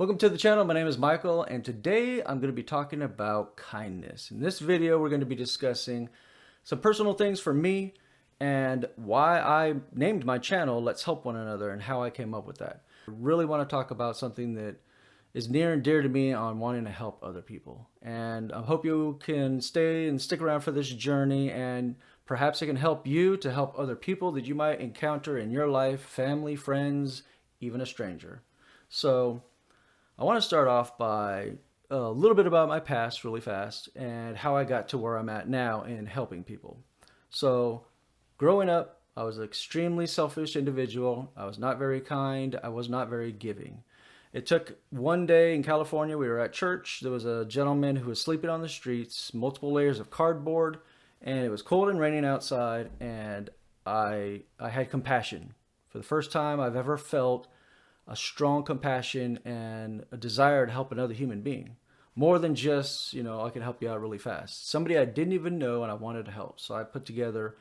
Welcome to the channel. My name is Michael, and today I'm going to be talking about kindness. In this video, we're going to be discussing some personal things for me and why I named my channel Let's Help One Another and how I came up with that. I really want to talk about something that is near and dear to me on wanting to help other people. And I hope you can stay and stick around for this journey, and perhaps it can help you to help other people that you might encounter in your life, family, friends, even a stranger. So I want to start off by a little bit about my past really fast and how I got to where I'm at now in helping people. So growing up, I was an extremely selfish individual. I was not very kind. I was not very giving. It took one day in California, we were at church. There was a gentleman who was sleeping on the streets, multiple layers of cardboard, and it was cold and raining outside, and I had compassion. For the first time I've ever felt a strong compassion and a desire to help another human being. More than just, I can help you out really fast. Somebody I didn't even know and I wanted to help. So I put together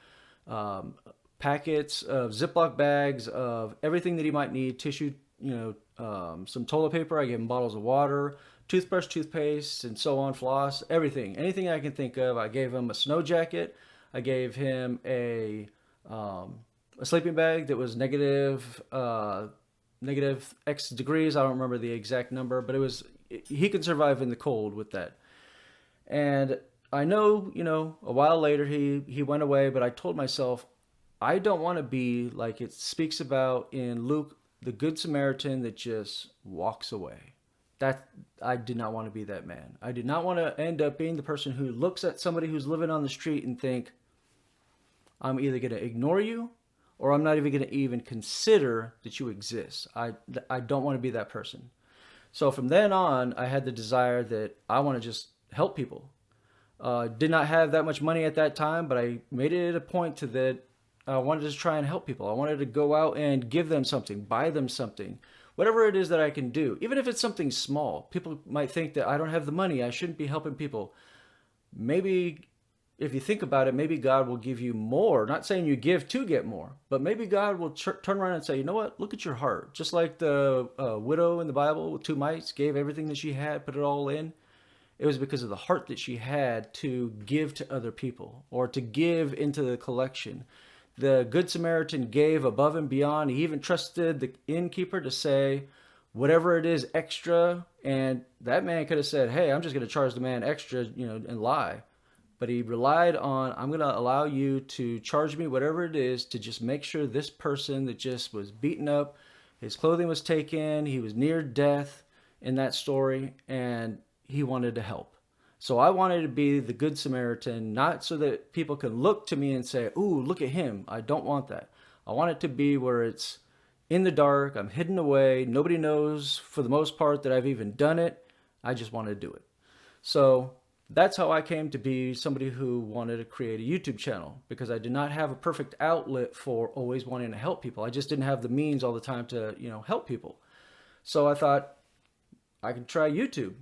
packets of Ziploc bags of everything that he might need, tissue, some toilet paper. I gave him bottles of water, toothbrush, toothpaste, and so on, floss, everything. Anything I can think of. I gave him a snow jacket. I gave him a sleeping bag that was negative X degrees. I don't remember the exact number, but he could survive in the cold with that. And I know, a while later he went away, but I told myself, I don't want to be like it speaks about in Luke, the Good Samaritan that just walks away. That I did not want to be that man. I did not want to end up being the person who looks at somebody who's living on the street and think, I'm either going to ignore you or I'm not even going to even consider that you exist. I don't want to be that person. So from then on, I had the desire that I want to just help people. Did not have that much money at that time, but I made it a point to that I wanted to try and help people. I wanted to go out and give them something, buy them something, whatever it is that I can do. Even if it's something small, people might think that I don't have the money, I shouldn't be helping people. Maybe if you think about it, maybe God will give you more. Not saying you give to get more, but maybe God will turn around and say, you know what? Look at your heart. Just like the widow in the Bible with two mites gave everything that she had, put it all in. It was because of the heart that she had to give to other people or to give into the collection. The Good Samaritan gave above and beyond. He even trusted the innkeeper to say, whatever it is extra. And that man could have said, hey, I'm just going to charge the man extra, and lie. But he relied on, I'm going to allow you to charge me whatever it is to just make sure this person that just was beaten up, his clothing was taken, he was near death in that story, and he wanted to help. So I wanted to be the Good Samaritan, not so that people can look to me and say, ooh, look at him. I don't want that. I want it to be where it's in the dark, I'm hidden away, nobody knows for the most part that I've even done it. I just want to do it. So that's how I came to be somebody who wanted to create a YouTube channel, because I did not have a perfect outlet for always wanting to help people. I just didn't have the means all the time to, help people. So I thought I could try YouTube.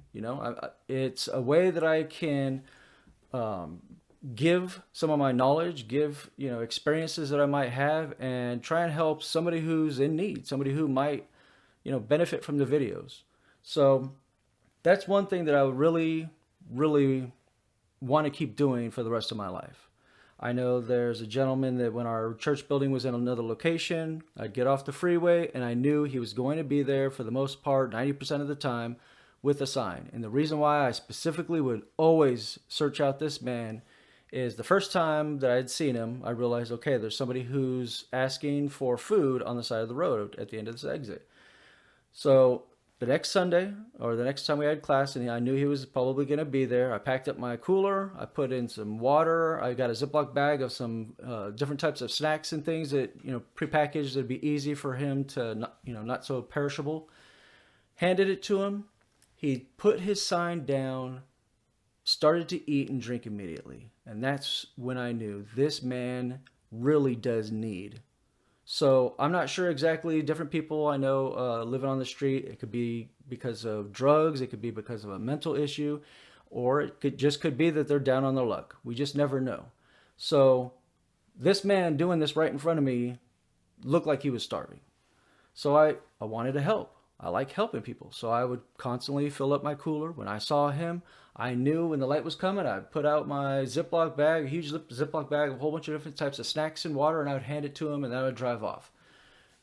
It's a way that I can give some of my knowledge, give, experiences that I might have, and try and help somebody who's in need, somebody who might, benefit from the videos. So that's one thing that I would really want to keep doing for the rest of my life. I know there's a gentleman that when our church building was in another location, I'd get off the freeway and I knew he was going to be there for the most part, 90% of the time, with a sign. And the reason why I specifically would always search out this man is the first time that I'd seen him, I realized, okay, there's somebody who's asking for food on the side of the road at the end of this exit. So the next Sunday, or the next time we had class, and I knew he was probably going to be there, I packed up my cooler, I put in some water, I got a Ziploc bag of some different types of snacks and things that, prepackaged that'd be easy for him to, not so perishable. Handed it to him. He put his sign down, started to eat and drink immediately. And that's when I knew this man really does need. So I'm not sure exactly. Different people I know living on the street, it could be because of drugs, it could be because of a mental issue, or it could be that they're down on their luck. We just never know. So this man doing this right in front of me looked like he was starving. So I wanted to help. I like helping people. So I would constantly fill up my cooler. When I saw him, I knew when the light was coming, I'd put out my Ziploc bag, a huge Ziploc bag of a whole bunch of different types of snacks and water, and I would hand it to him, and then I would drive off.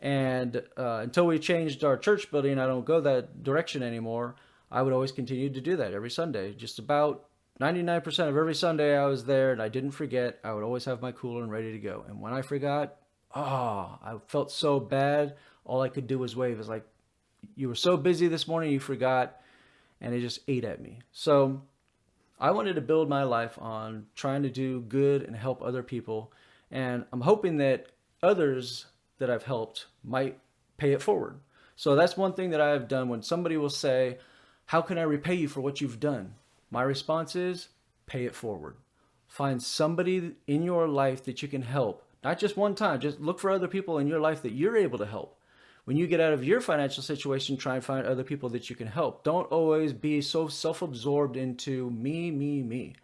And until we changed our church building, I don't go that direction anymore. I would always continue to do that every Sunday. Just about 99% of every Sunday I was there, and I didn't forget. I would always have my cooler and ready to go. And when I forgot, I felt so bad. All I could do was wave. It's like, you were so busy this morning, you forgot, and it just ate at me. So I wanted to build my life on trying to do good and help other people. And I'm hoping that others that I've helped might pay it forward. So that's one thing that I have done when somebody will say, how can I repay you for what you've done? My response is, pay it forward. Find somebody in your life that you can help. Not just one time, just look for other people in your life that you're able to help. When you get out of your financial situation, try and find other people that you can help. Don't always be so self-absorbed into me, me, me.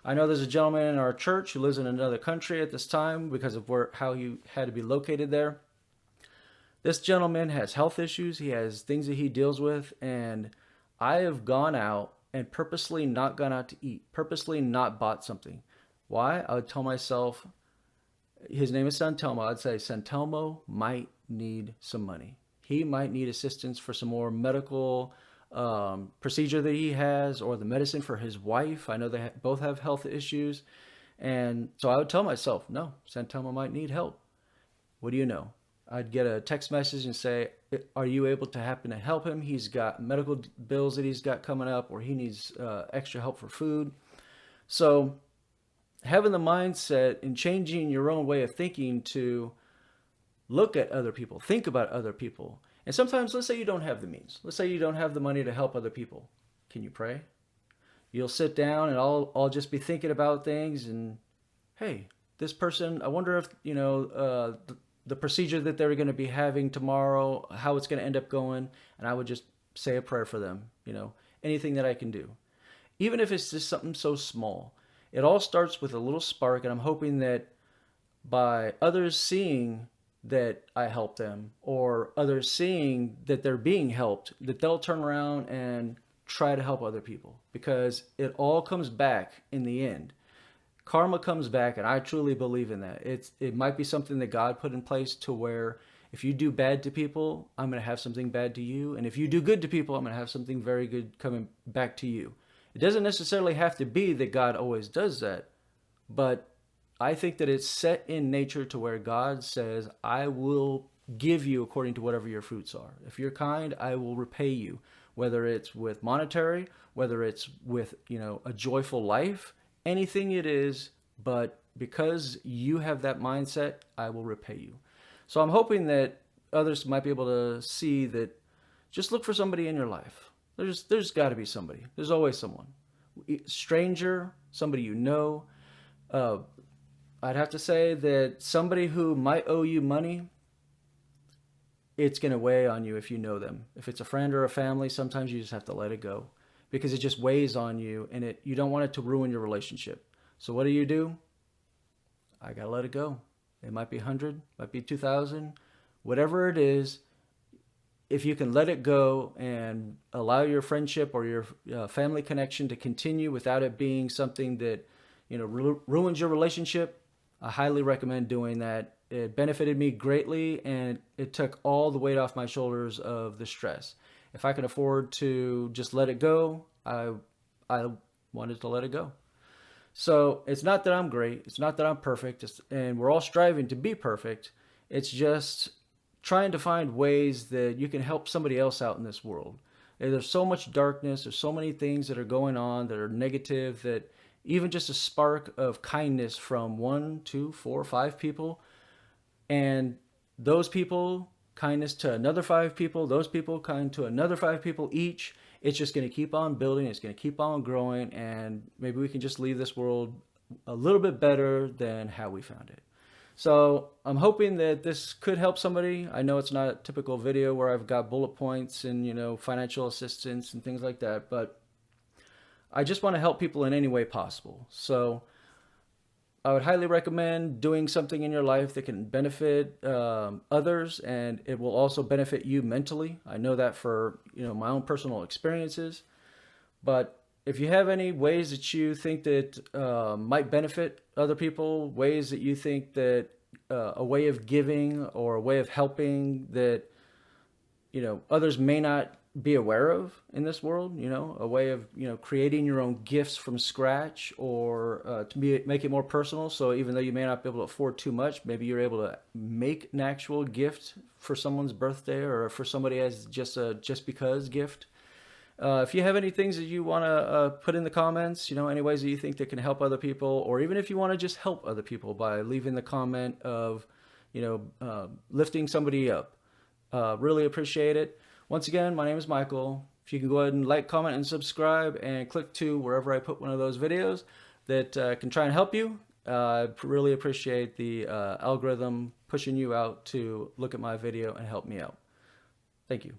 I know there's a gentleman in our church who lives in another country at this time because of how he had to be located there. This gentleman has health issues. He has things that he deals with. And I have gone out and purposely not gone out to eat, purposely not bought something. Why? I would tell myself, his name is Santelmo. I'd say Santelmo might need some money. He might need assistance for some more medical procedure that he has, or the medicine for his wife. I know they both have health issues. And so I would tell myself, no, Santelmo might need help. What do you know? I'd get a text message and say, are you able to happen to help him? He's got medical bills that he's got coming up, or he needs extra help for food. So having the mindset and changing your own way of thinking to look at other people, think about other people. And sometimes, let's say you don't have the means. Let's say you don't have the money to help other people. Can you pray? You'll sit down and I'll just be thinking about things and, hey, this person, I wonder if, the procedure that they're going to be having tomorrow, how it's going to end up going. And I would just say a prayer for them, anything that I can do. Even if it's just something so small. It all starts with a little spark, and I'm hoping that by others seeing that I help them, or others seeing that they're being helped, that they'll turn around and try to help other people, because it all comes back in the end. Karma comes back, and I truly believe in that. It might be something that God put in place to where if you do bad to people, I'm going to have something bad to you. And if you do good to people, I'm going to have something very good coming back to you. It doesn't necessarily have to be that God always does that, but I think that it's set in nature to where God says, I will give you according to whatever your fruits are. If you're kind, I will repay you, whether it's with monetary, whether it's with, a joyful life, anything it is, but because you have that mindset, I will repay you. So I'm hoping that others might be able to see that. Just look for somebody in your life. There's got to be somebody. There's always someone. Stranger, somebody you know. I'd have to say that somebody who might owe you money, it's going to weigh on you if you know them. If it's a friend or a family, sometimes you just have to let it go, because it just weighs on you, and you don't want it to ruin your relationship. So what do? I got to let it go. It might be 100, might be 2,000, whatever it is. If you can let it go and allow your friendship or your family connection to continue without it being something that, ruins your relationship, I highly recommend doing that. It benefited me greatly, and it took all the weight off my shoulders of the stress. If I can afford to just let it go, I wanted to let it go. So it's not that I'm great. It's not that I'm perfect. And we're all striving to be perfect. It's just trying to find ways that you can help somebody else out in this world. And there's so much darkness. There's so many things that are going on that are negative, that even just a spark of kindness from 1, 2, 4, 5 people, and those people, kindness to another 5 people, those people kind to another 5 people each, it's just going to keep on building. It's going to keep on growing. And maybe we can just leave this world a little bit better than how we found it. So I'm hoping that this could help somebody. I know it's not a typical video where I've got bullet points and, financial assistance and things like that, but I just want to help people in any way possible. So I would highly recommend doing something in your life that can benefit others, and it will also benefit you mentally. I know that for my own personal experiences. But if you have any ways that you think that might benefit other people, ways that you think that a way of giving or a way of helping that others may not be aware of in this world, a way of creating your own gifts from scratch, or make it more personal. So even though you may not be able to afford too much, maybe you're able to make an actual gift for someone's birthday, or for somebody as just a just because gift. If you have any things that you want to put in the comments, any ways that you think that can help other people, or even if you want to just help other people by leaving the comment of, lifting somebody up, really appreciate it. Once again, my name is Michael. If you can go ahead and like, comment, and subscribe, and click to wherever I put one of those videos that can try and help you. I really appreciate the algorithm pushing you out to look at my video and help me out. Thank you.